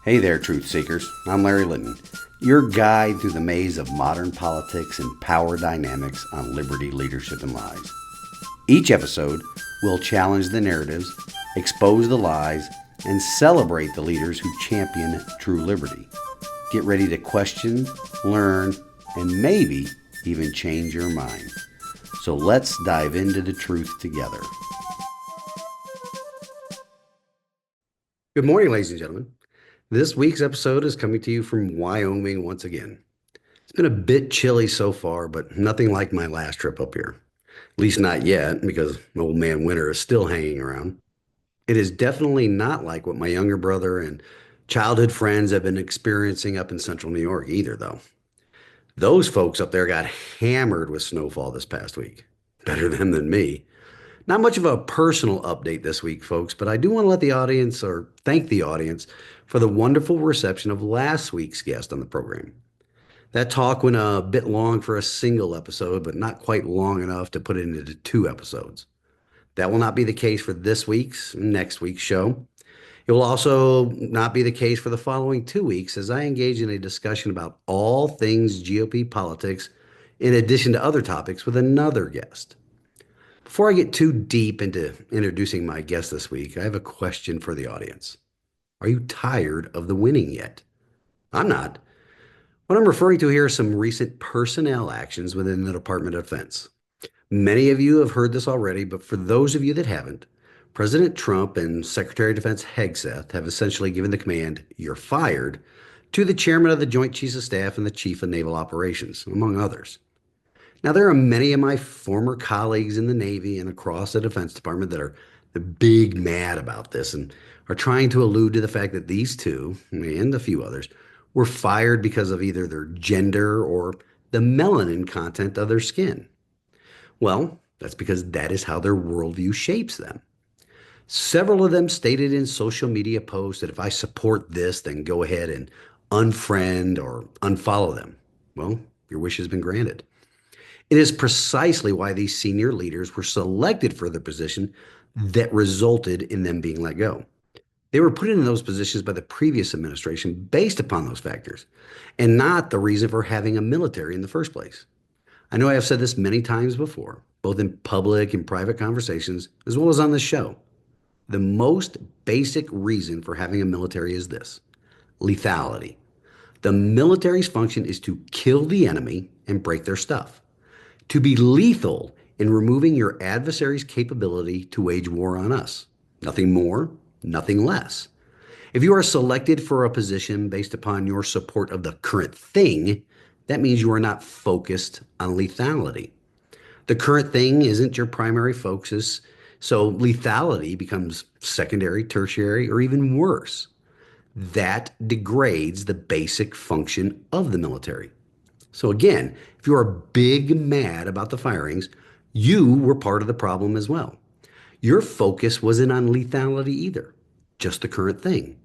Hey there, truth seekers. I'm Larry Litton, your guide through the maze of modern politics and power dynamics on liberty, leadership, and lies. Each episode will challenge the narratives, expose the lies, and celebrate the leaders who champion true liberty. Get ready to question, learn, and maybe even change your mind. So let's dive into the truth together. Good morning, ladies and gentlemen. This week's episode is coming to you from Wyoming once again. It's been a bit chilly so far, but nothing like my last trip up here. At least not yet, because old man winter is still hanging around. It is definitely not like what my younger brother and childhood friends have been experiencing up in central New York either, though. Those folks up there got hammered with snowfall this past week. Better them than me. Not much of a personal update this week, folks, but I do want to let the audience or thank the audience for the wonderful reception of last week's guest on the program. That talk went a bit long for a single episode, but not quite long enough to put it into two episodes. That will not be the case for this week's and next week's show. It will also not be the case for the following 2 weeks as I engage in a discussion about all things GOP politics in addition to other topics with another guest. Before I get too deep into introducing my guest this week, I have a question for the audience. Are you tired of the winning yet? I'm not. What I'm referring to here are some recent personnel actions within the Department of Defense. Many of you have heard this already, but for those of you that haven't, President Trump and Secretary of Defense Hegseth have essentially given the command, "You're fired," to the Chairman of the Joint Chiefs of Staff and the Chief of Naval Operations, among others. Now, there are many of my former colleagues in the Navy and across the Defense Department that are big mad about this and are trying to allude to the fact that these two, and a few others, were fired because of either their gender or the melanin content of their skin. Well, that's because that is how their worldview shapes them. Several of them stated in social media posts that if I support this, then go ahead and unfriend or unfollow them. Well, your wish has been granted. It is precisely why these senior leaders were selected for the position that resulted in them being let go. They were put in those positions by the previous administration based upon those factors, and not the reason for having a military in the first place. I know I have said this many times before, both in public and private conversations, as well as on this show. The most basic reason for having a military is this: lethality. The military's function is to kill the enemy and break their stuff, to be lethal in removing your adversary's capability to wage war on us. Nothing more, nothing less. If you are selected for a position based upon your support of the current thing, that means you are not focused on lethality. The current thing isn't your primary focus, so lethality becomes secondary, tertiary, or even worse. That degrades the basic function of the military. So again, if you are big mad about the firings, you were part of the problem as well. Your focus wasn't on lethality either, just the current thing.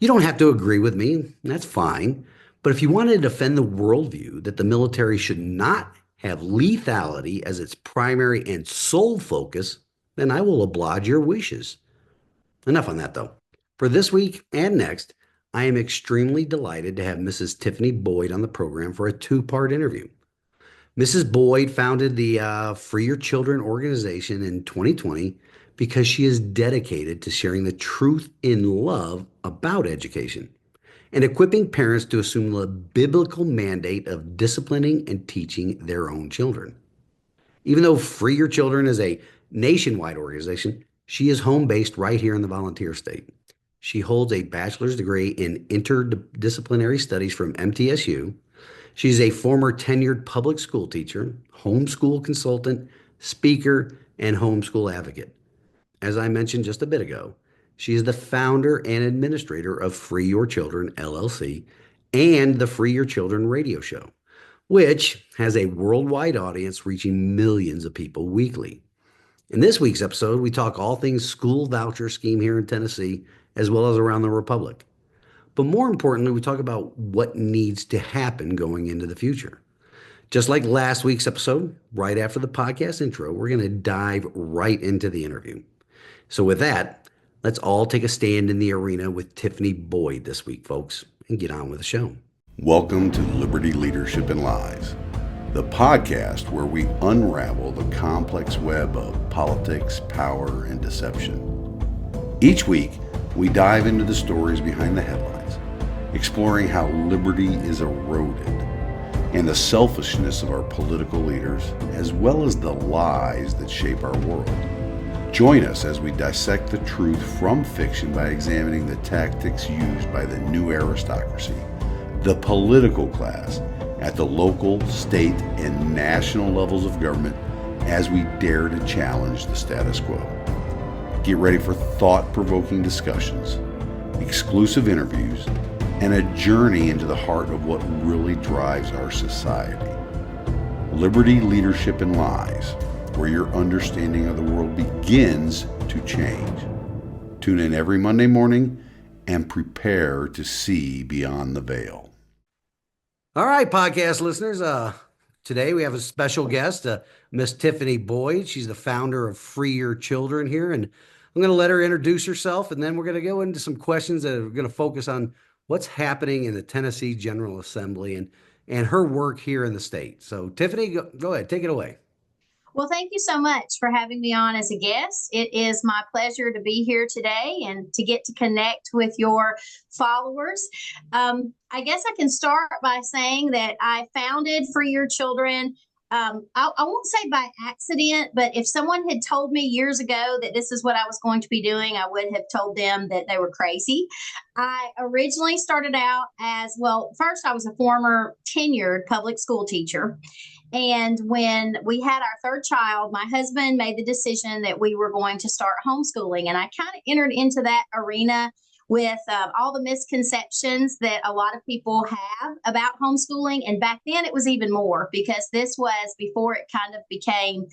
You don't have to agree with me, that's fine. But if you want to defend the worldview that the military should not have lethality as its primary and sole focus, then I will oblige your wishes. Enough on that though. For this week and next, I am extremely delighted to have Mrs. Tiffany Boyd on the program for a two-part interview. Mrs. Boyd founded the Free Your Children organization in 2020 because she is dedicated to sharing the truth in love about education and equipping parents to assume the biblical mandate of disciplining and teaching their own children. Even though Free Your Children is a nationwide organization, she is home based right here in the volunteer state. She holds a bachelor's degree in interdisciplinary studies from MTSU. She's a former tenured public school teacher, homeschool consultant, speaker, and homeschool advocate. As I mentioned just a bit ago, she is the founder and administrator of Free Your Children, LLC, and the Free Your Children radio show, which has a worldwide audience reaching millions of people weekly. In this week's episode, we talk all things school voucher scheme here in Tennessee, as well as around the Republic. But more importantly, we talk about what needs to happen going into the future. Just like last week's episode, right after the podcast intro, we're going to dive right into the interview. So with that, Let's all take a stand in the arena with Tiffany Boyd this week, folks, and get on with the show. Welcome to Liberty Leadership and Lies, the podcast where we unravel the complex web of politics, power, and deception. Each week, we dive into the stories behind the headlines, exploring how liberty is eroded and the selfishness of our political leaders, as well as the lies that shape our world. Join us as we dissect the truth from fiction by examining the tactics used by the new aristocracy, the political class, at the local, state, and national levels of government as we dare to challenge the status quo. Get ready for thought-provoking discussions, exclusive interviews, and a journey into the heart of what really drives our society. Liberty, Leadership, and Lies, where your understanding of the world begins to change. Tune in every Monday morning and prepare to see beyond the veil. All right, podcast listeners. Today we have a special guest, Miss Tiffany Boyd. She's the founder of Free Your Children here, and I'm going to let her introduce herself, and then we're going to go into some questions that are going to focus on what's happening in the Tennessee General Assembly and her work here in the state. So, Tiffany, go ahead, take it away. Well, thank you so much for having me on as a guest. It is my pleasure to be here today and to get to connect with your followers. I guess I can start by saying that I founded Free Your Children. I won't say by accident, but if someone had told me years ago that this is what I was going to be doing, I would have told them that they were crazy. I originally started out as, well, first I was a former tenured public school teacher. And when we had our third child, my husband made the decision that we were going to start homeschooling. And I kind of entered into that arena with all the misconceptions that a lot of people have about homeschooling. And back then it was even more, because this was before it kind of became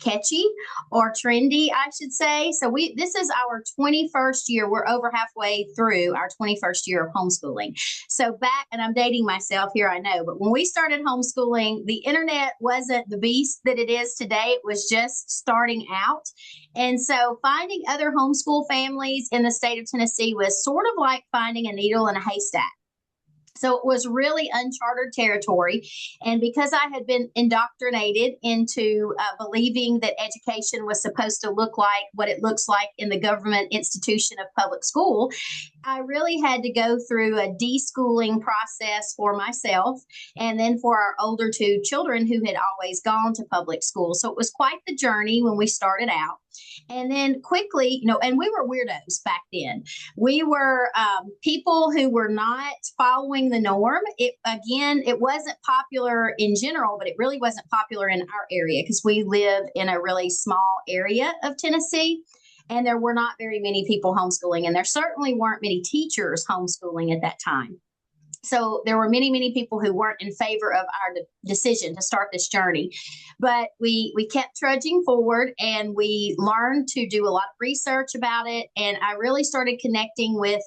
catchy or trendy, I should say. So this is our 21st year. We're over halfway through our 21st year of homeschooling. So back, and I'm dating myself here, I know, but when we started homeschooling, the internet wasn't the beast that it is today. It was just starting out. And so finding other homeschool families in the state of Tennessee was sort of like finding a needle in a haystack. So it was really uncharted territory. And because I had been indoctrinated into believing that education was supposed to look like what it looks like in the government institution of public school, I really had to go through a deschooling process for myself and then for our older two children who had always gone to public school. So it was quite the journey when we started out. And then quickly, and we were weirdos back then. We were people who were not following the norm. It wasn't popular in general, but it really wasn't popular in our area because we live in a really small area of Tennessee. And there were not very many people homeschooling, and there certainly weren't many teachers homeschooling at that time. So there were many, many people who weren't in favor of our decision to start this journey. But we kept trudging forward, and we learned to do a lot of research about it. And I really started connecting with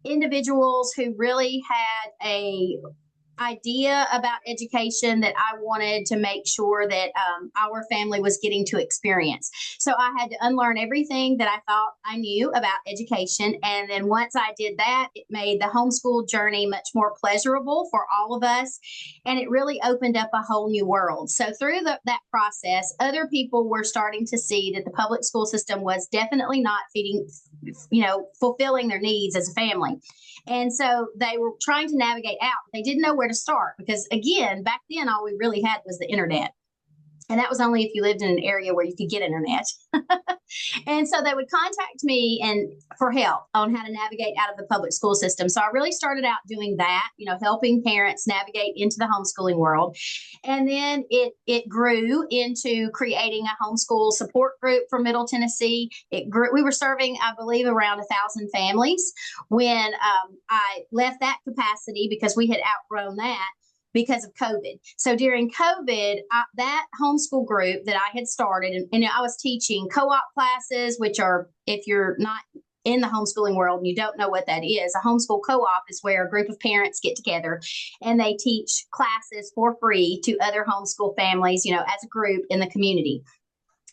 individuals who really had a idea about education that I wanted to make sure that our family was getting to experience. So I had to unlearn everything that I thought I knew about education. And then once I did that, it made the homeschool journey much more pleasurable for all of us. And it really opened up a whole new world. So through that process, other people were starting to see that the public school system was definitely not fulfilling their needs as a family. And so they were trying to navigate out. They didn't know where to start because, again, back then, all we really had was the internet. And that was only if you lived in an area where you could get internet. And so they would contact me for help on how to navigate out of the public school system. So I really started out doing that, helping parents navigate into the homeschooling world. And then it grew into creating a homeschool support group for Middle Tennessee. It grew. We were serving, I believe, around 1,000 families when I left that capacity because we had outgrown that because of COVID. So during COVID, that homeschool group that I had started, and I was teaching co-op classes, which are, if you're not in the homeschooling world and you don't know what that is, a homeschool co-op is where a group of parents get together and they teach classes for free to other homeschool families, as a group in the community.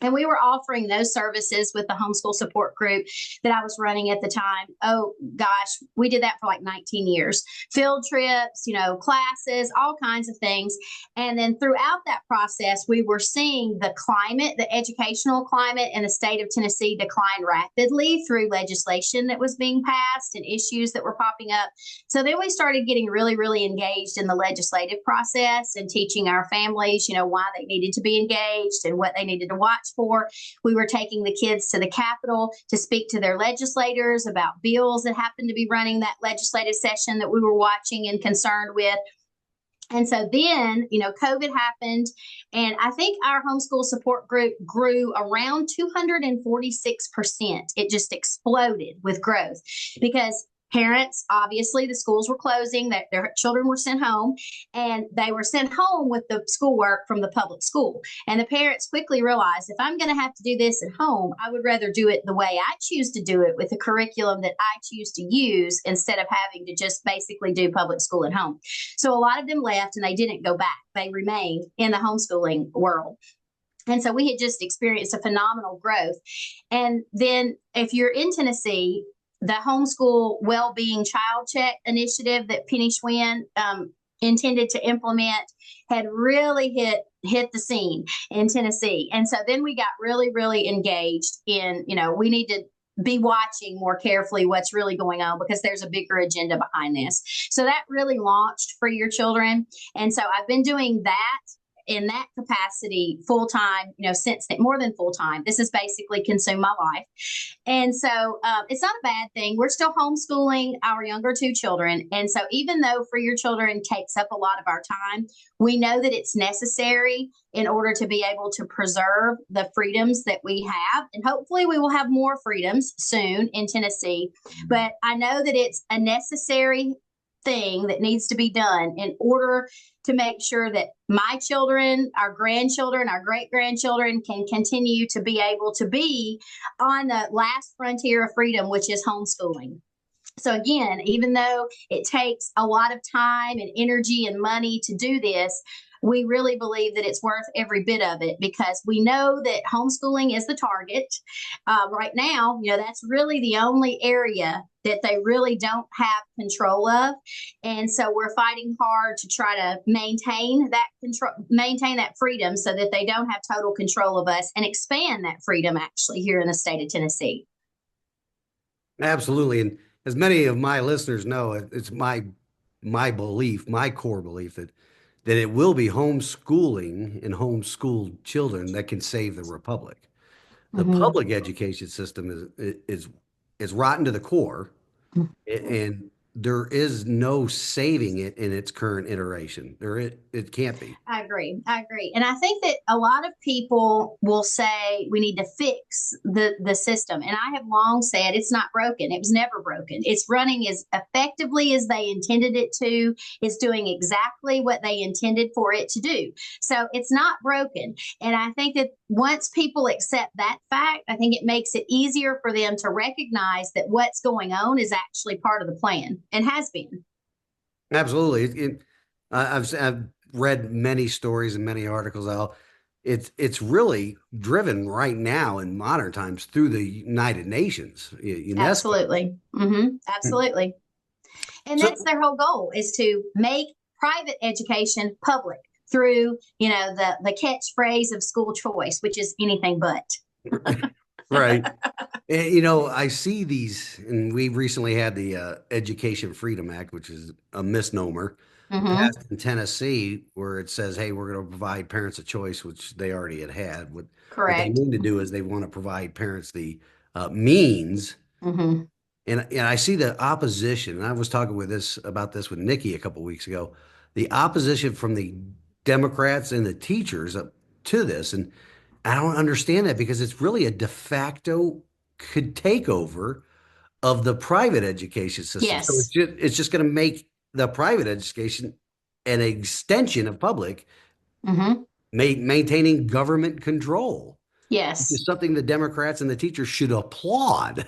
And we were offering those services with the homeschool support group that I was running at the time. Oh gosh, we did that for like 19 years. Field trips, classes, all kinds of things. And then throughout that process, we were seeing the climate, the educational climate in the state of Tennessee decline rapidly through legislation that was being passed and issues that were popping up. So then we started getting really, really engaged in the legislative process and teaching our families, why they needed to be engaged and what they needed to watch for. We were taking the kids to the Capitol to speak to their legislators about bills that happened to be running that legislative session that we were watching and concerned with. And so then, COVID happened, and I think our homeschool support group grew around 246%. It just exploded with growth because parents, obviously, the schools were closing, that their children were sent home, and they were sent home with the schoolwork from the public school. And the parents quickly realized, if I'm going to have to do this at home, I would rather do it the way I choose to do it with the curriculum that I choose to use instead of having to just basically do public school at home. So a lot of them left and they didn't go back. They remained in the homeschooling world. And so we had just experienced a phenomenal growth. And then if you're in Tennessee, the homeschool well-being child check initiative that Penny Schwinn intended to implement had really hit the scene in Tennessee. And so then we got really, really engaged in, we need to be watching more carefully what's really going on because there's a bigger agenda behind this. So that really launched Free Your Children. And so I've been doing that in that capacity full time, since more than full time. This has basically consumed my life. And so it's not a bad thing. We're still homeschooling our younger two children. And so even though Free Your Children takes up a lot of our time, we know that it's necessary in order to be able to preserve the freedoms that we have. And hopefully we will have more freedoms soon in Tennessee. But I know that it's a necessary thing that needs to be done in order to make sure that my children, our grandchildren, our great grandchildren can continue to be able to be on the last frontier of freedom, which is homeschooling. So again, even though it takes a lot of time and energy and money to do this, we really believe that it's worth every bit of it because we know that homeschooling is the target. Right now, that's really the only area that they really don't have control of. And so we're fighting hard to try to maintain that control, maintain that freedom so that they don't have total control of us and expand that freedom actually here in the state of Tennessee. Absolutely. And as many of my listeners know, it's my belief, my core belief that it will be homeschooling and homeschooled children that can save the republic. The Mm-hmm. public education system is rotten to the core, and there is no saving it in its current iteration. It can't be. I agree. I agree. And I think that a lot of people will say we need to fix the system. And I have long said it's not broken. It was never broken. It's running as effectively as they intended it to. It's doing exactly what they intended for it to do. So it's not broken. And I think that once people accept that fact, I think it makes it easier for them to recognize that what's going on is actually part of the plan and has been. Absolutely. I've read many stories and many articles out. It's really driven right now in modern times through the United Nations, UNESCO. Absolutely. Absolutely. And So that's their whole goal is to make private education public through, the catchphrase of school choice, which is anything but. right. And, I see these, and we recently had the Education Freedom Act, which is a misnomer, Mm-hmm. passed in Tennessee, where it says, "Hey, we're going to provide parents a choice," which they already had. What they Correct. mean to do is they want to provide parents the means. Mm-hmm. And I see the opposition. And I was talking about this with Nikki a couple of weeks ago. The opposition from the Democrats and the teachers up to this, and I don't understand that because it's really a de facto could takeover of the private education system. So Yes. it's just going to make the private education an extension of public, Mm-hmm. maintaining government control, which is Yes. something the Democrats and the teachers should applaud.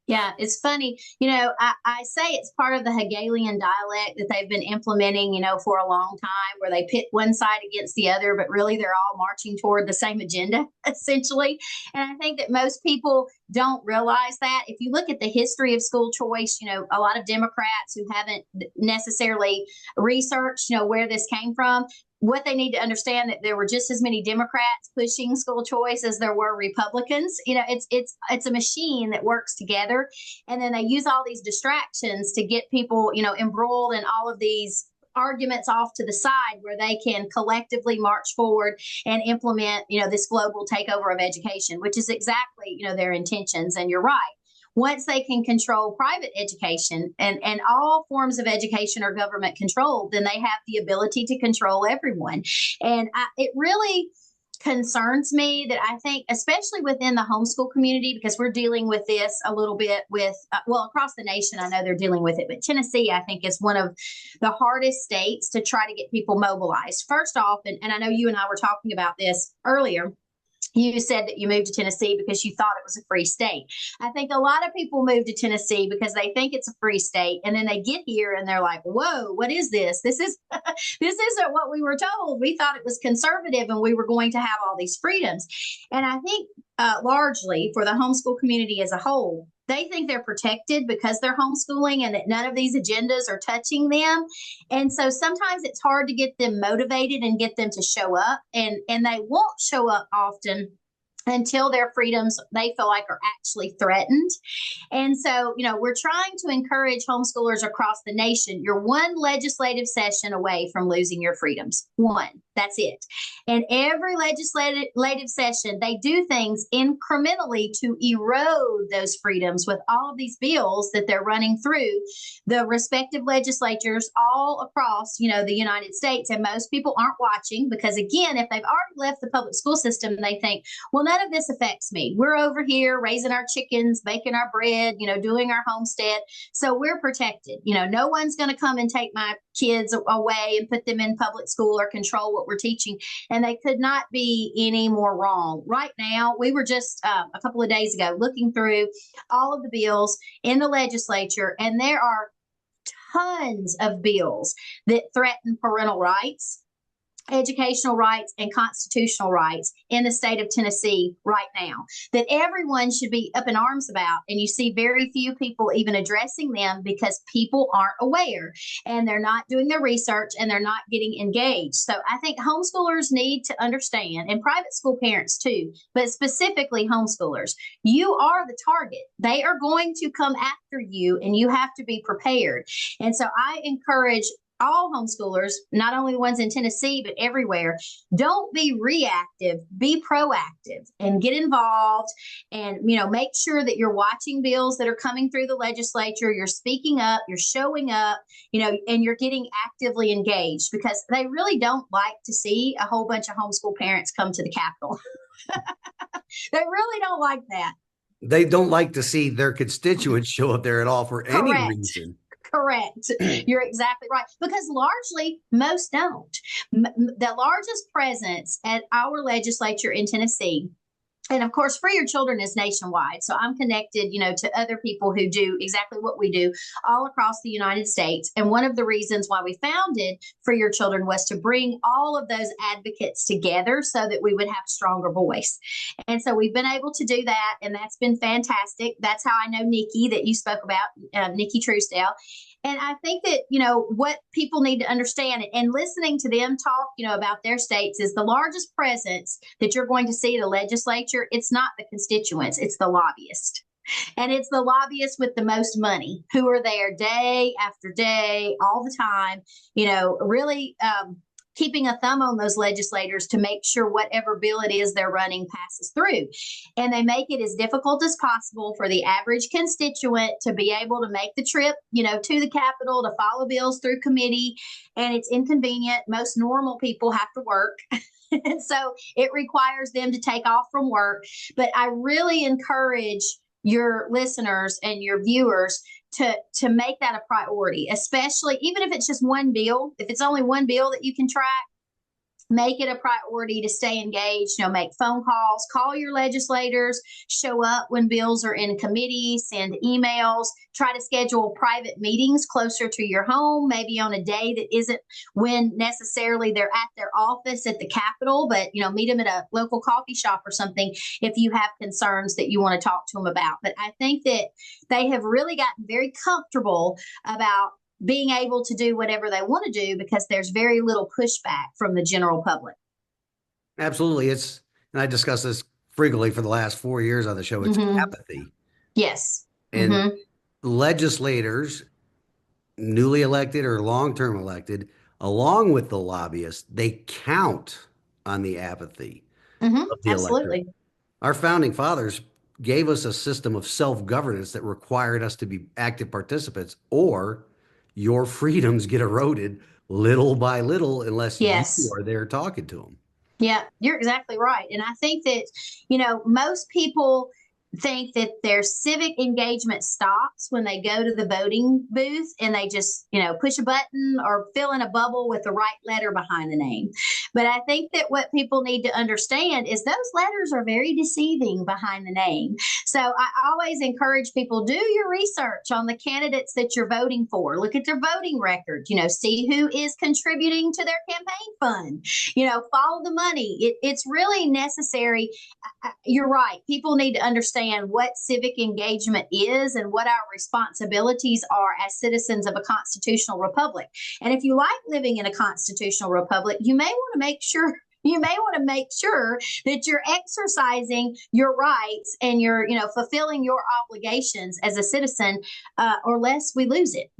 Yeah, it's funny. I say it's part of the Hegelian dialect that they've been implementing, for a long time, where they pit one side against the other, but really they're all marching toward the same agenda, essentially. And I think that most people don't realize that. If you look at the history of school choice, a lot of Democrats who haven't necessarily researched, where this came from, what they need to understand that there were just as many Democrats pushing school choice as there were Republicans. It's a machine that works together, and then they use all these distractions to get people, embroiled in all of these arguments off to the side where they can collectively march forward and implement, this global takeover of education, which is exactly, their intentions. And you're right. Once they can control private education and all forms of education are government controlled, then they have the ability to control everyone. And it really concerns me that I think, especially within the homeschool community, because we're dealing with this a little bit with, across the nation, I know they're dealing with it, but Tennessee, I think, is one of the hardest states to try to get people mobilized. First off, and I know you and I were talking about this earlier, you said that you moved to Tennessee because you thought it was a free state. I think a lot of people move to Tennessee because they think it's a free state, and then they get here and they're like, "Whoa, what is this? This is this isn't what we were told. We thought it was conservative and we were going to have all these freedoms." And I think largely for the homeschool community as a whole, they think they're protected because they're homeschooling and that none of these agendas are touching them. And so sometimes it's hard to get them motivated and get them to show up. And they won't show up often until their freedoms they feel like are actually threatened. And so, we're trying to encourage homeschoolers across the nation. You're one legislative session away from losing your freedoms. One. That's it. And every legislative session, they do things incrementally to erode those freedoms with all of these bills that they're running through the respective legislatures all across, the United States. And most people aren't watching because, again, if they've already left the public school system, they think, well, none of this affects me. We're over here raising our chickens, baking our bread, doing our homestead. So we're protected. No one's going to come and take my kids away and put them in public school or control what we're teaching. And they could not be any more wrong. Right now, we were just a couple of days ago looking through all of the bills in the legislature, and there are tons of bills that threaten parental rights, educational rights, and constitutional rights in the state of Tennessee right now that everyone should be up in arms about. And you see very few people even addressing them because people aren't aware and they're not doing their research and they're not getting engaged. So I think homeschoolers need to understand, and private school parents too, but specifically homeschoolers, you are the target. They are going to come after you and you have to be prepared. And so I encourage all homeschoolers, not only the ones in Tennessee, but everywhere, don't be reactive, be proactive and get involved and, make sure that you're watching bills that are coming through the legislature. You're speaking up, you're showing up, and you're getting actively engaged because they really don't like to see a whole bunch of homeschool parents come to the Capitol. They really don't like that. They don't like to see their constituents show up there at all for any Correct. reason. Correct. You're exactly right. Because largely, most don't. The largest presence at our legislature in Tennessee, and of course, Free Your Children is nationwide. So I'm connected, to other people who do exactly what we do all across the United States. And one of the reasons why we founded Free Your Children was to bring all of those advocates together so that we would have a stronger voice. And so we've been able to do that. And that's been fantastic. That's how I know Nikki that you spoke about, Nikki Truesdale. And I think that, what people need to understand and listening to them talk, about their states is the largest presence that you're going to see at a legislature. It's not the constituents, it's the lobbyists. And it's the lobbyists with the most money who are there day after day, all the time, really keeping a thumb on those legislators to make sure whatever bill it is they're running passes through. And they make it as difficult as possible for the average constituent to be able to make the trip, to the Capitol to follow bills through committee. And it's inconvenient. Most normal people have to work. And so it requires them to take off from work. But I really encourage your listeners and your viewers to make that a priority, especially even if it's just one bill, if it's only one bill that you can track, make it a priority to stay engaged, make phone calls, call your legislators, show up when bills are in committee, send emails, try to schedule private meetings closer to your home, maybe on a day that isn't when necessarily they're at their office at the Capitol, but, meet them at a local coffee shop or something if you have concerns that you want to talk to them about. But I think that they have really gotten very comfortable about being able to do whatever they want to do because there's very little pushback from the general public. Absolutely. And I discuss this frequently for the last 4 years on the show. It's Mm-hmm. apathy. Yes. And Mm-hmm. legislators, newly elected or long-term elected, along with the lobbyists, they count on the apathy Mm-hmm. of the electorate. Absolutely. Our founding fathers gave us a system of self-governance that required us to be active participants, or your freedoms get eroded little by little unless you Yes. are there talking to them. Yeah, you're exactly right. And I think that, most people think that their civic engagement stops when they go to the voting booth and they just, push a button or fill in a bubble with the right letter behind the name. But I think that what people need to understand is those letters are very deceiving behind the name. So I always encourage people, do your research on the candidates that you're voting for. Look at their voting record, see who is contributing to their campaign fund, follow the money. It's really necessary. You're right. People need to understand what civic engagement is and what our responsibilities are as citizens of a constitutional republic. And if you like living in a constitutional republic, you may want to make sure that you're exercising your rights and you're, fulfilling your obligations as a citizen, or less we lose it.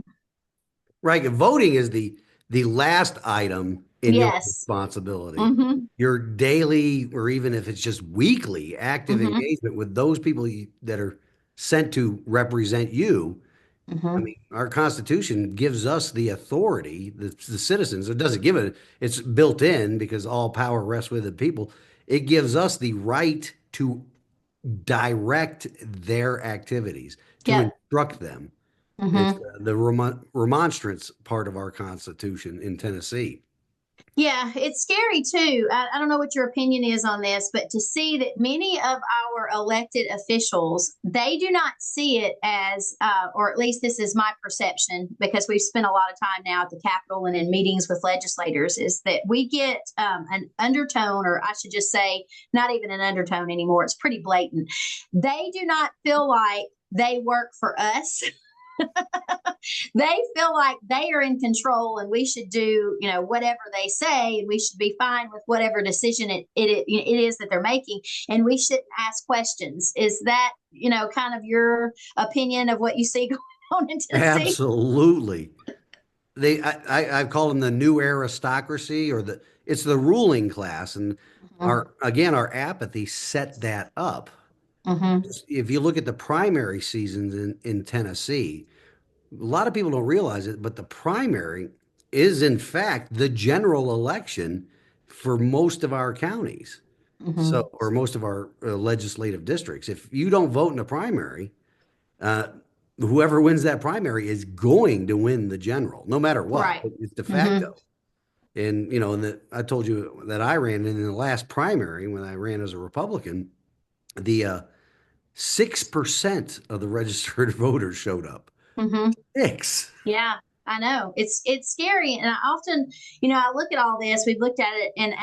Right. Voting is the last item in your Yes. responsibility. Mm-hmm. Your daily, or even if it's just weekly, active Mm-hmm. engagement with those people that are sent to represent you. I Mm-hmm. mean, our Constitution gives us the authority, the citizens. It doesn't give it, it's built in because all power rests with the people. It gives us the right to direct their activities, to Yep. instruct them. It's Mm-hmm. the remonstrance part of our Constitution in Tennessee. Yeah, it's scary too. I don't know what your opinion is on this, but to see that many of our elected officials, they do not see it as, or at least this is my perception, because we've spent a lot of time now at the Capitol and in meetings with legislators, is that we get an undertone, or I should just say, not even an undertone anymore. It's pretty blatant. They do not feel like they work for us. They feel like they are in control and we should do, whatever they say, and we should be fine with whatever decision it is that they're making, and we shouldn't ask questions. Is that, kind of your opinion of what you see going on in Tennessee? Absolutely. I call them the new aristocracy, or it's the ruling class. And Mm-hmm. our apathy set that up. Mm-hmm. If you look at the primary seasons in Tennessee, a lot of people don't realize it, but the primary is in fact the general election for most of our counties. Mm-hmm. So, or most of our legislative districts. If you don't vote in the primary, uh, whoever wins that primary is going to win the general, no matter what. Right. It's de Mm-hmm. facto. And I told you that I ran in the last primary when I ran as a Republican. The 6% of the registered voters showed up. Mm-hmm. Six. Yeah, I know. It's scary. And I often, I look at all this, we've looked at it, and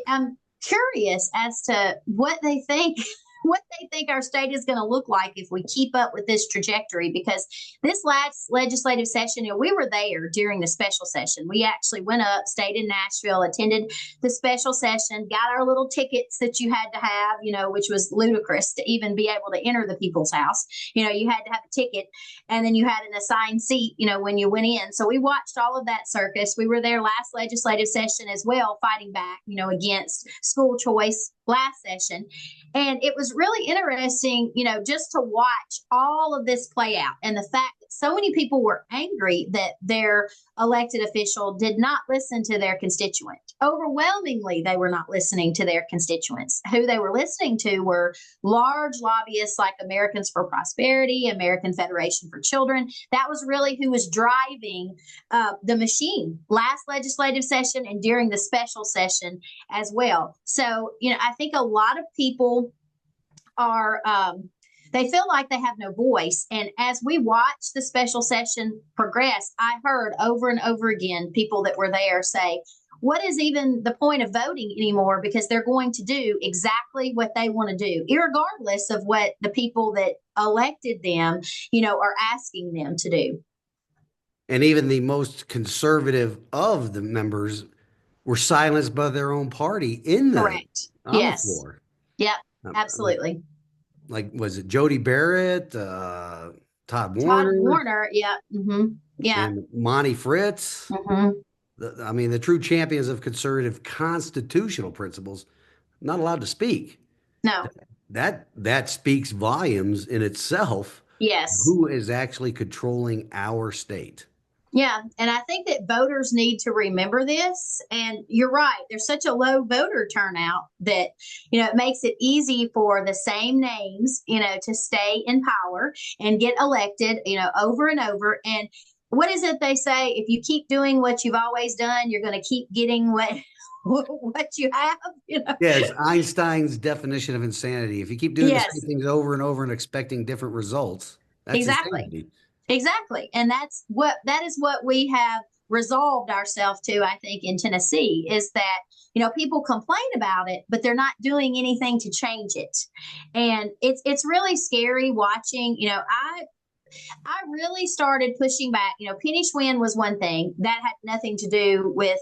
I'm curious as to what they think what they think our state is going to look like if we keep up with this trajectory. Because this last legislative session, we were there during the special session. We actually went up, stayed in Nashville, attended the special session, got our little tickets that you had to have, which was ludicrous to even be able to enter the people's house. You had to have a ticket, and then you had an assigned seat, when you went in. So we watched all of that circus. We were there last legislative session as well, fighting back, against school choice last session. And it was really interesting, just to watch all of this play out, and the fact that so many people were angry that their elected official did not listen to their constituent, overwhelmingly, they were not listening to their constituents. Who they were listening to were large lobbyists like Americans for Prosperity, American Federation for Children. That was really who was driving the machine last legislative session and during the special session as well. So, I think a lot of people are they feel like they have no voice. And as we watched the special session progress, I heard over and over again people that were there say, what is even the point of voting anymore? Because they're going to do exactly what they want to do, regardless of what the people that elected them, are asking them to do. And even the most conservative of the members were silenced by their own party Correct. on the Yes. floor. Yep. Like, Absolutely. was it Jody Barrett, Todd Todd Warner, Warner. Yeah. Mm-hmm. Yeah. and Monty Fritz? Mm-hmm. I mean, the true champions of conservative constitutional principles, not allowed to speak. No. That speaks volumes in itself. Yes. Who is actually controlling our state? Yeah. And I think that voters need to remember this. And you're right. There's such a low voter turnout that, it makes it easy for the same names, to stay in power and get elected, over and over. And what is it they say? If you keep doing what you've always done, you're going to keep getting what you have. Yes, Einstein's definition of insanity. If you keep doing the same Yes, things over and over and expecting different results, that's exactly. insanity. Exactly. And that is what we have resolved ourselves to, I think, in Tennessee, is that, people complain about it, but they're not doing anything to change it. And it's really scary watching, I really started pushing back. Penny Schwinn was one thing that had nothing to do with,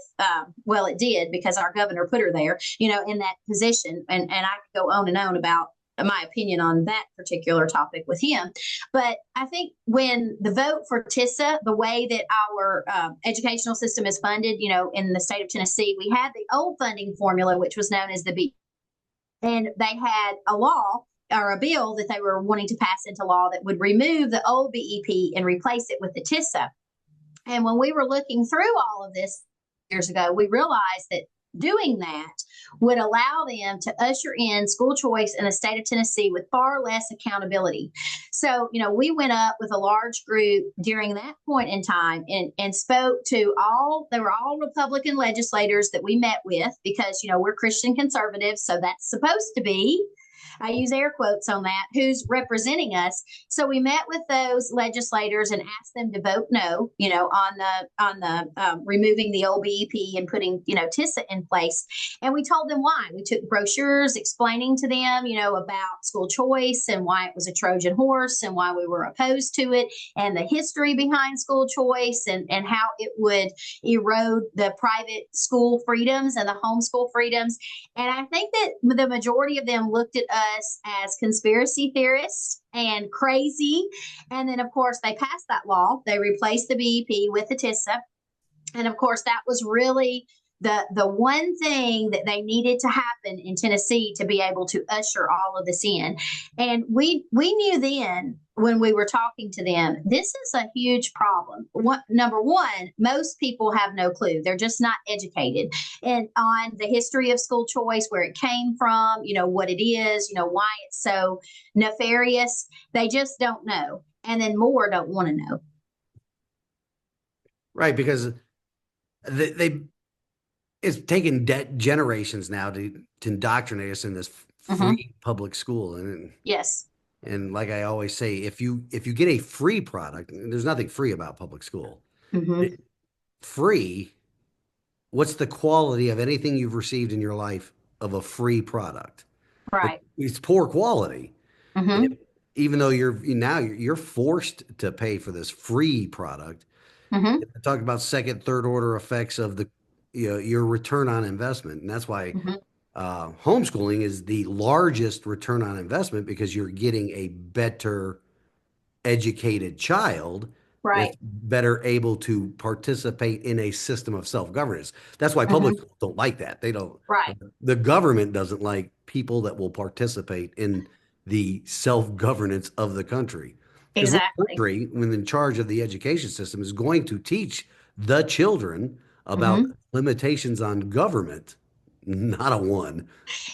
well, it did because our governor put her there, in that position. And I could go on and on about my opinion on that particular topic with him. But I think when the vote for TISA, the way that our educational system is funded, in the state of Tennessee, we had the old funding formula, which was known as the B. And they had a law or a bill that they were wanting to pass into law that would remove the old BEP and replace it with the TISA. And when we were looking through all of this years ago, we realized that doing that would allow them to usher in school choice in the state of Tennessee with far less accountability. So, we went up with a large group during that point in time and spoke to they were all Republican legislators that we met with because, we're Christian conservatives. So that's supposed to be, I use air quotes on that, who's representing us. So we met with those legislators and asked them to vote no, on the removing the old BEP and putting, TISA in place. And we told them why. We took brochures explaining to them, about school choice and why it was a Trojan horse and why we were opposed to it and the history behind school choice and how it would erode the private school freedoms and the homeschool freedoms. And I think that the majority of them looked at us as conspiracy theorists and crazy. And then, of course, they passed that law. They replaced the BEP with the TISA. And of course, that was really the one thing that they needed to happen in Tennessee to be able to usher all of this in. And we knew then when we were talking to them, this is a huge problem. Number one, most people have no clue. They're just not educated and on the history of school choice, where it came from, what it is, why it's so nefarious. They just don't know. And then more don't want to know. Right, because they it's taken generations now to indoctrinate us in this free public school. Yes. And like I always say, if you get a free product, and there's nothing free about public school. Free, what's the quality of anything you've received in your life of a free product? Right. It's poor quality. Even though you're forced to pay for this free product. Talk about second, third order effects of your return on investment. And that's why homeschooling is the largest return on investment, because you're getting a better educated child Right. that's better able to participate in a system of self-governance. That's why public schools don't like that. They don't. Right. The government doesn't like people that will participate in the self-governance of the country. Because the Exactly. country, when in charge of the education system, is going to teach the children about Mhm. limitations on government, not a one.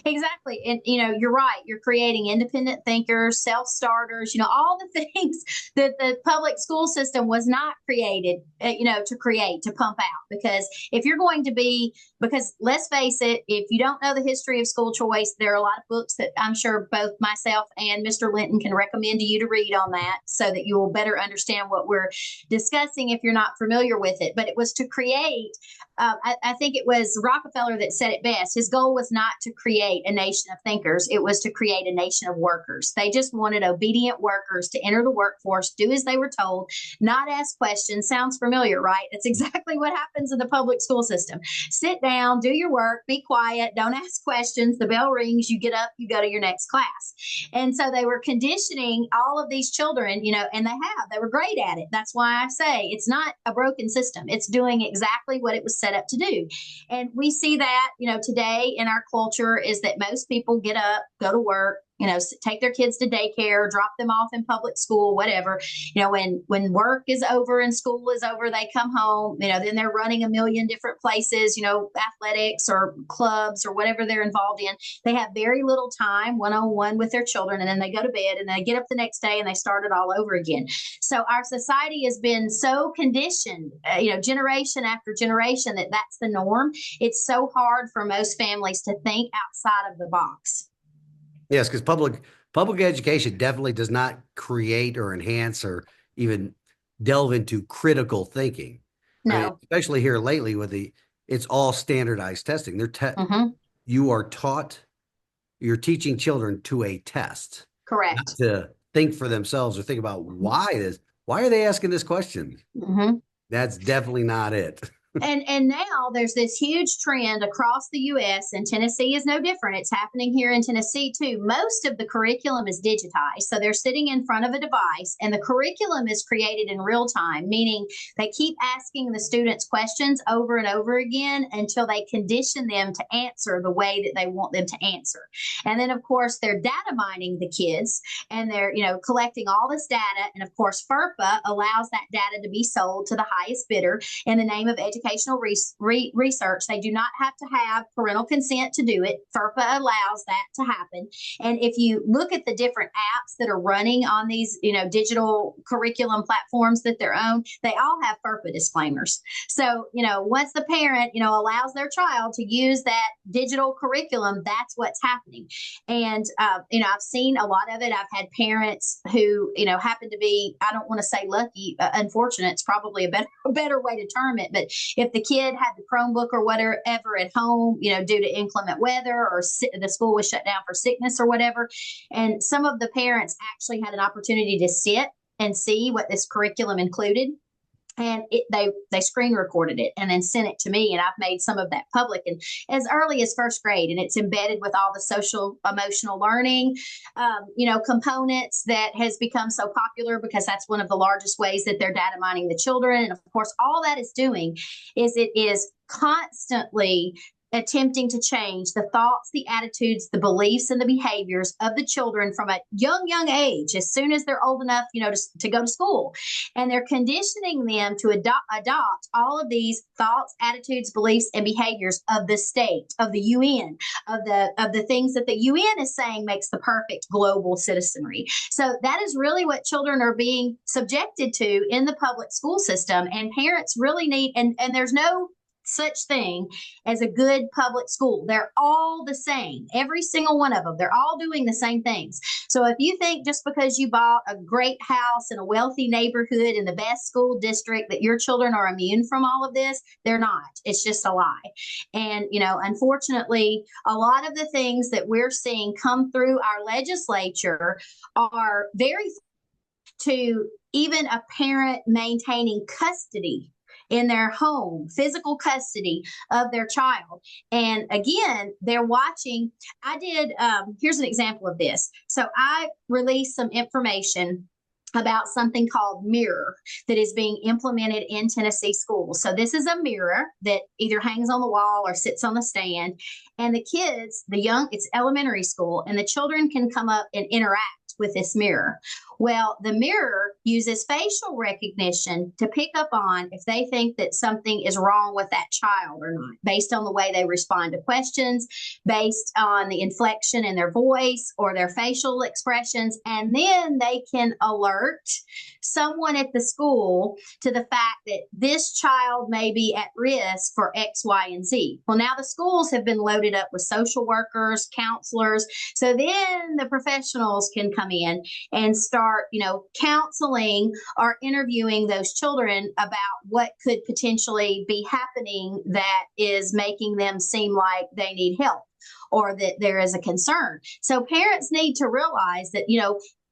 Exactly. And, you're right. You're creating independent thinkers, self starters, all the things that the public school system was not created, to create, to pump out. Because if you're going to be, because let's face it, if you don't know the history of school choice, there are a lot of books that I'm sure both myself and Mr. Linton can recommend to you to read on that so that you will better understand what we're discussing if you're not familiar with it. But it was to create I think it was Rockefeller that said it best. His goal was not to create a nation of thinkers, it was to create a nation of workers. They just wanted obedient workers to enter the workforce, do as they were told, not ask questions. Sounds familiar, right? That's exactly what happens in the public school system. Sit down, do your work, be quiet, don't ask questions. The bell rings, you get up, you go to your next class. And so they were conditioning all of these children, and they were great at it. That's why I say it's not a broken system. It's doing exactly what it was set up to do. And we see that, today in our culture is that most people get up, go to work, take their kids to daycare, drop them off in public school, whatever. When work is over and school is over, they come home, then they're running a million different places, athletics or clubs or whatever they're involved in. They have very little time one-on-one with their children, and then they go to bed and they get up the next day and they start it all over again. So our society has been so conditioned, generation after generation, that that's the norm. It's so hard for most families to think outside of the box. Yes, because public education definitely does not create or enhance or even delve into critical thinking. I mean, No. especially here lately it's all standardized testing. Mm-hmm. You are taught, you're teaching children to a test, not Correct. to think for themselves or think about why are they asking this question? Mm-hmm. That's definitely not it. And now there's this huge trend across the US, and Tennessee is no different. It's happening here in Tennessee too. Most of the curriculum is digitized. So they're sitting in front of a device and the curriculum is created in real time, meaning they keep asking the students questions over and over again until they condition them to answer the way that they want them to answer. And then of course they're data mining the kids, and they're, collecting all this data. And of course FERPA allows that data to be sold to the highest bidder in the name of educational research. They do not have to have parental consent to do it. FERPA allows that to happen. And if you look at the different apps that are running on these, digital curriculum platforms that they're owned, they all have FERPA disclaimers. So, once the parent, allows their child to use that digital curriculum, that's what's happening. And, I've seen a lot of it. I've had parents who, happen to be, I don't want to say lucky, unfortunate, it's probably a better way to term it. But if the kid had the Chromebook or whatever at home, due to inclement weather or the school was shut down for sickness or whatever, and some of the parents actually had an opportunity to sit and see what this curriculum included. And they screen recorded it and then sent it to me, and I've made some of that public, and as early as first grade, and it's embedded with all the social emotional learning, components that has become so popular because that's one of the largest ways that they're data mining the children. And of course, all that is doing is it is constantly attempting to change the thoughts, the attitudes, the beliefs, and the behaviors of the children from a young age, as soon as they're old enough, to go to school. And they're conditioning them to adopt all of these thoughts, attitudes, beliefs, and behaviors of the state, of the UN, of the things that the UN is saying makes the perfect global citizenry. So that is really what children are being subjected to in the public school system. And parents really need, and there's no such thing as a good public school. They're all the same, every single one of them. They're all doing the same things. So if you think just because you bought a great house in a wealthy neighborhood in the best school district that your children are immune from all of this, they're not. It's just a lie. And, unfortunately, a lot of the things that we're seeing come through our legislature are very to even a parent maintaining custody in their home, physical custody of their child. And again, they're watching. Here's an example of this. So I released some information about something called Mirror that is being implemented in Tennessee schools. So this is a mirror that either hangs on the wall or sits on the stand. And the kids, it's elementary school, and the children can come up and interact with this mirror. Well, the mirror uses facial recognition to pick up on if they think that something is wrong with that child or not, based on the way they respond to questions, based on the inflection in their voice or their facial expressions. And then they can alert someone at the school to the fact that this child may be at risk for X, Y, and Z. Well, now the schools have been loaded up with social workers, counselors. So then the professionals can come in and start, counseling or interviewing those children about what could potentially be happening that is making them seem like they need help or that there is a concern. So parents need to realize that,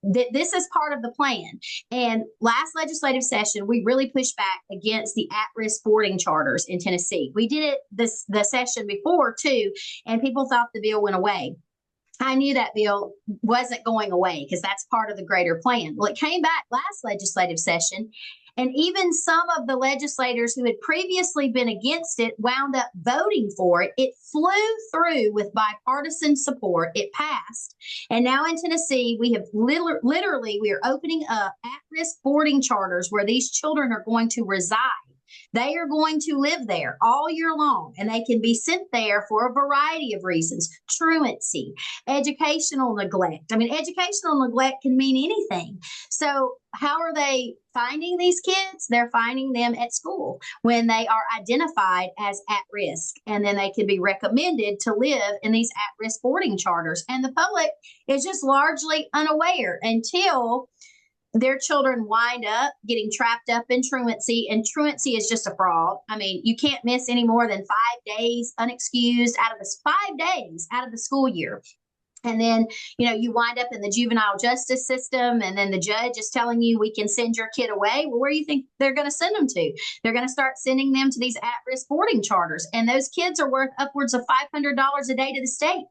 that this is part of the plan. And last legislative session, we really pushed back against the at-risk boarding charters in Tennessee. We did it the session before too, and people thought the bill went away. I knew that bill wasn't going away because that's part of the greater plan. Well, it came back last legislative session, and even some of the legislators who had previously been against it wound up voting for it. It flew through with bipartisan support. It passed. And now in Tennessee, we have literally, we are opening up at-risk boarding charters where these children are going to reside. They are going to live there all year long, and they can be sent there for a variety of reasons. Truancy, educational neglect. I mean, educational neglect can mean anything. So how are they finding these kids? They're finding them at school when they are identified as at risk, and then they can be recommended to live in these at-risk boarding charters. And the public is just largely unaware until their children wind up getting trapped up in truancy, and truancy is just a fraud. I mean, you can't miss any more than 5 days unexcused out of the 5 days out of the school year. And then, you wind up in the juvenile justice system, and then the judge is telling you we can send your kid away. Well, where do you think they're going to send them to? They're going to start sending them to these at-risk boarding charters, and those kids are worth upwards of $500 a day to the state.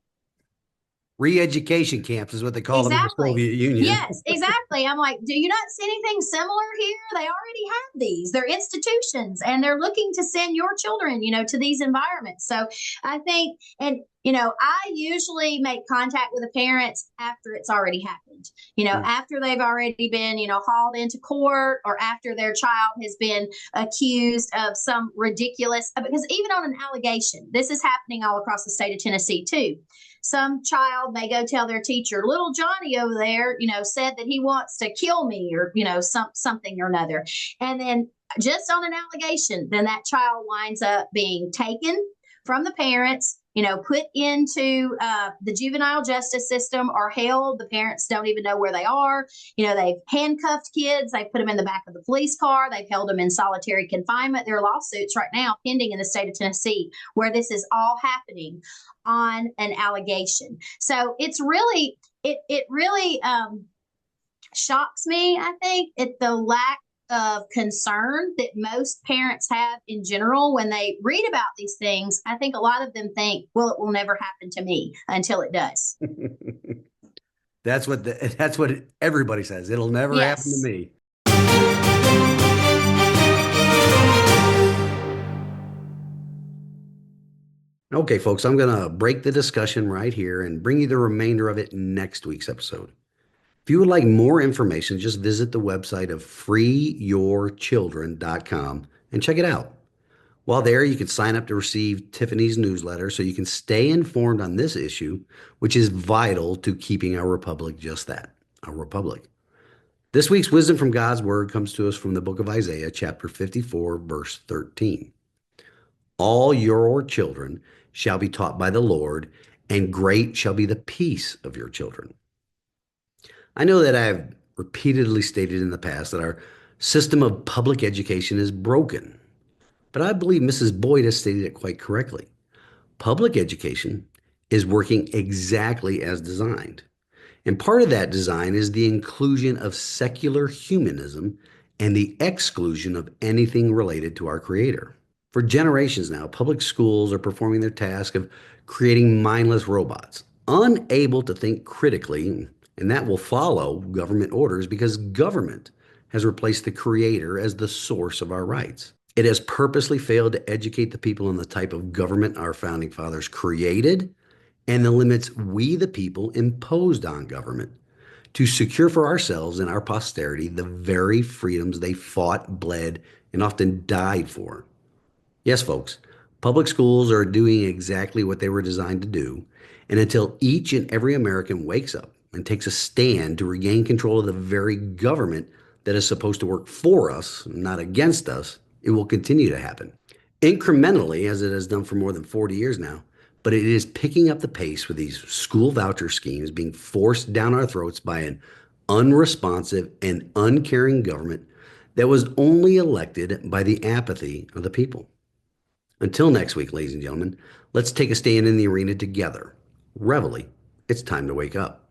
Re-education camps is what they call them in the Soviet Union. Yes, exactly. I'm like, do you not see anything similar here? They already have these. They're institutions, and they're looking to send your children, to these environments. So I think, and I usually make contact with the parents after it's already happened, after they've already been, hauled into court, or after their child has been accused of some ridiculous, because even on an allegation, this is happening all across the state of Tennessee too. Some child may go tell their teacher, little Johnny over there, said that he wants to kill me, or, something or another. And then just on an allegation, then that child winds up being taken from the parents, put into the juvenile justice system, or held. The parents don't even know where they are. They've handcuffed kids. They put them in the back of the police car. They've held them in solitary confinement. There are lawsuits right now pending in the state of Tennessee where this is all happening on an allegation. So it's really, it really shocks me, I think, at the lack of concern that most parents have in general when they read about these things. I think a lot of them think, well, it will never happen to me, until it does. That's what everybody says. It'll never happen to me. Okay, folks, I'm going to break the discussion right here and bring you the remainder of it in next week's episode. If you would like more information, just visit the website of freeyourchildren.com and check it out. While there, you can sign up to receive Tiffany's newsletter so you can stay informed on this issue, which is vital to keeping our republic just that, a republic. This week's wisdom from God's Word comes to us from the book of Isaiah, chapter 54, verse 13. All your children shall be taught by the Lord, and great shall be the peace of your children. I know that I have repeatedly stated in the past that our system of public education is broken, but I believe Mrs. Boyd has stated it quite correctly. Public education is working exactly as designed, and part of that design is the inclusion of secular humanism and the exclusion of anything related to our Creator. For generations now, public schools are performing their task of creating mindless robots, unable to think critically, and that will follow government orders because government has replaced the Creator as the source of our rights. It has purposely failed to educate the people on the type of government our founding fathers created and the limits we, the people, imposed on government to secure for ourselves and our posterity the very freedoms they fought, bled, and often died for. Yes, folks, public schools are doing exactly what they were designed to do. And until each and every American wakes up and takes a stand to regain control of the very government that is supposed to work for us, not against us, it will continue to happen. Incrementally, as it has done for more than 40 years now, but it is picking up the pace with these school voucher schemes being forced down our throats by an unresponsive and uncaring government that was only elected by the apathy of the people. Until next week, ladies and gentlemen, let's take a stand in the arena together. Reveille, it's time to wake up.